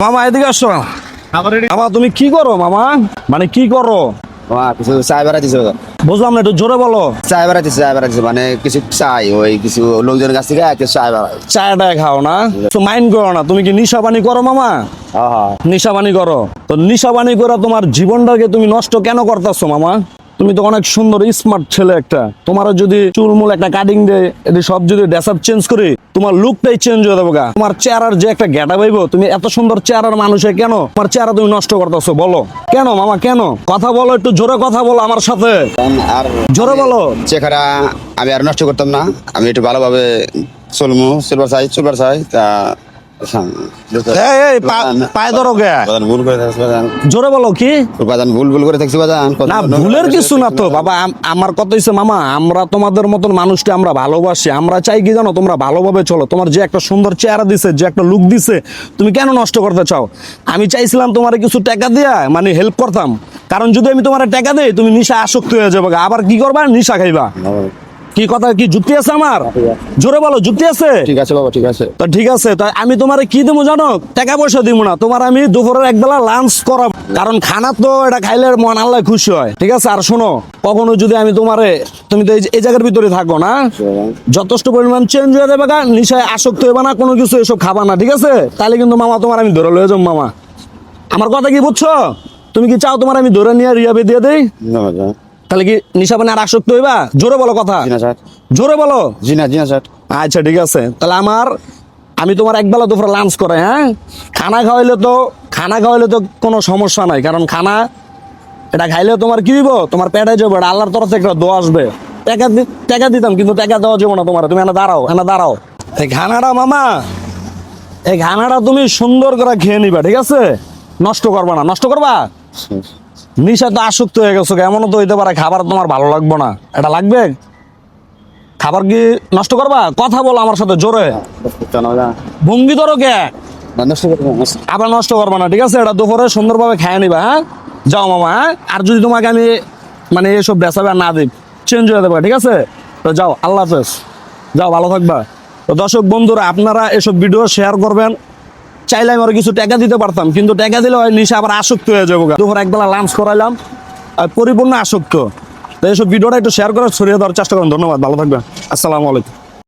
মামা এদিকে আসো। মামা তুমি কি করো মামা? মানে কি করো? কিছু চাই বেড়াইতেছে, বুঝলাম না, একটু জোরে বলো। চাই বেড়াইতেছে মানে কিছু চাই, ওই কিছু লোকজনের কাছ থেকে কিছু চাই বেড়াই। চায়টা খাও না, মাইন্ড করো না। তুমি কি নিশাবানি করো মামা? নিশাবানি করো তো? নিশাবানি করে তোমার জীবনটাকে তুমি নষ্ট কেন করতেছো মামা? তুমি তো অনেক সুন্দর স্মার্ট ছেলে একটা। তোমার যদি চুলমুল একটা কাটিং দেয়, এটি সব যদি ড্রেসআপ চেঞ্জ করে, তোমার লুকটাই চেঞ্জ হয়ে যাবে। তোমার চেহারার যে একটা গেটা পাইবো, তুমি এত সুন্দর চেহারার মানুষে কেন তোমার চেহারা তুমি নষ্ট করতেছো বলো? কেন মামা কেন? কথা বলো, একটু জোরে কথা বলো আমার সাথে, আর জোরে বলো। চেহারা আমি আর নষ্ট করতাম না, আমি একটু ভালোভাবে চলমু, চুলবার চাই তা পায়ে ধরো গে, ভুল করে থাকছি বাজান, জোরে বলো। কি বাজান ভুল করে থাকছি বাজান। না, ভুলের কিছু না তো বাবা। আমার কথা হচ্ছে মামা, আমরা তোমাদের মতন মানুষকে আমরা ভালোবাসি। আমরা চাই কি জানো, তোমরা ভালোভাবে চলো। তোমার যে একটা সুন্দর চেহারা দিছে, যে একটা লুক দিছে, তুমি কেন নষ্ট করতে চাও? আমি চাইছিলাম তোমার কিছু টাকা দিয়া মানে হেল্প করতাম, কারণ যদি আমি তোমার টাকা দেই তুমি নিশা আসক্ত হয়ে যাবে। আবার কি করবা? নিশা খাইবা। কি কথা, কি যুক্তি আছে আমার? জোরে বলো, যুক্তি আছে? ঠিক আছে বাবা, ঠিক আছে। তো ঠিক আছে, তো আমি তোমারে কি দেবো জানো? টাকা পয়সা দিব না তোমার, আমি দুপুরের একবেলা লাঞ্চ করাবো। কারণ খানা তো এটা খাইলে মন আল্লাহ খুশি হয়, ঠিক আছে? আর শোনো, কখনো যদি আমি তোমারে, তুমি তো এই জায়গার ভিতরে থাকো না, যথেষ্ট পরিমাণ চেঞ্জ হয়ে যাবে, নিশায় আসক্ত হইবা না, কোনো কিছু এসব খাবা না, ঠিক আছে? তাহলে কিন্তু মামা তোমার আমি ধরে লয়ে যাবো মামা। আমার কথা কি বুঝছো? তুমি কি চাও তোমার আমি ধরে নিয়ে রিয়াবে দিয়ে দেই? তাহলে কি নিশাপানে আর আসক্ত হইবা? জোরে বলো কথা, জোরে বলো। জি না স্যার। আচ্ছা ঠিক আছে, তাহলে আমি তোমার একবেলা দুপুরে লাঞ্চ করে, হ্যাঁ? খানা খাওয়াইলে তো কোনো সমস্যা নাই, কারণ খানা এটা খাইলে তোমার কি দিব, তোমার পেটে যাবে, এটা আল্লাহর তরফ থেকে একটা দোয়া আসবে। টাকা দিতাম, কিন্তু টাকা দেওয়া যাবে না তোমার। তুমি এনে দাঁড়াও। এই খানাটা মামা, এই খানাটা তুমি সুন্দর করে খেয়ে নিবা, ঠিক আছে? নষ্ট করবা না। নষ্ট করবা? নিশা তো আসক্ত হয়ে গেছো, এমনও তো হইতে পারে খাবার তোমার ভালো লাগবে না। এটা লাগবে? খাবার কি নষ্ট করবা? কথা বলো আমার সাথে জোরে, ভঙ্গি ধরো কে? আবার নষ্ট করবা না, ঠিক আছে? এটা দুপুরে সুন্দরভাবে খেয়ে নিবা, হ্যাঁ? যাও মামা, হ্যাঁ? আর যদি তোমাকে আমি মানে এসব বেসাবে না দিই, চেঞ্জ হয়ে দেবে, ঠিক আছে? তো যাও, আল্লাহ হাফেজ, যাও, ভালো থাকবা। তো দর্শক বন্ধুরা, আপনারা এসব ভিডিও শেয়ার করবেন। চাইলে আমি আর কিছু টাকা দিতে পারতাম, কিন্তু টাকা দিলে হয় নিশা আবার আসক্ত হয়ে যাবো। দুপুরে একবেলা লাঞ্চ করাইলাম, আর পরিপূর্ণ আসক্ত। তো এইসব ভিডিওটা একটু শেয়ার করে ছড়িয়ে দেওয়ার চেষ্টা করুন। ধন্যবাদ, ভালো থাকবেন, আসসালামু আলাইকুম।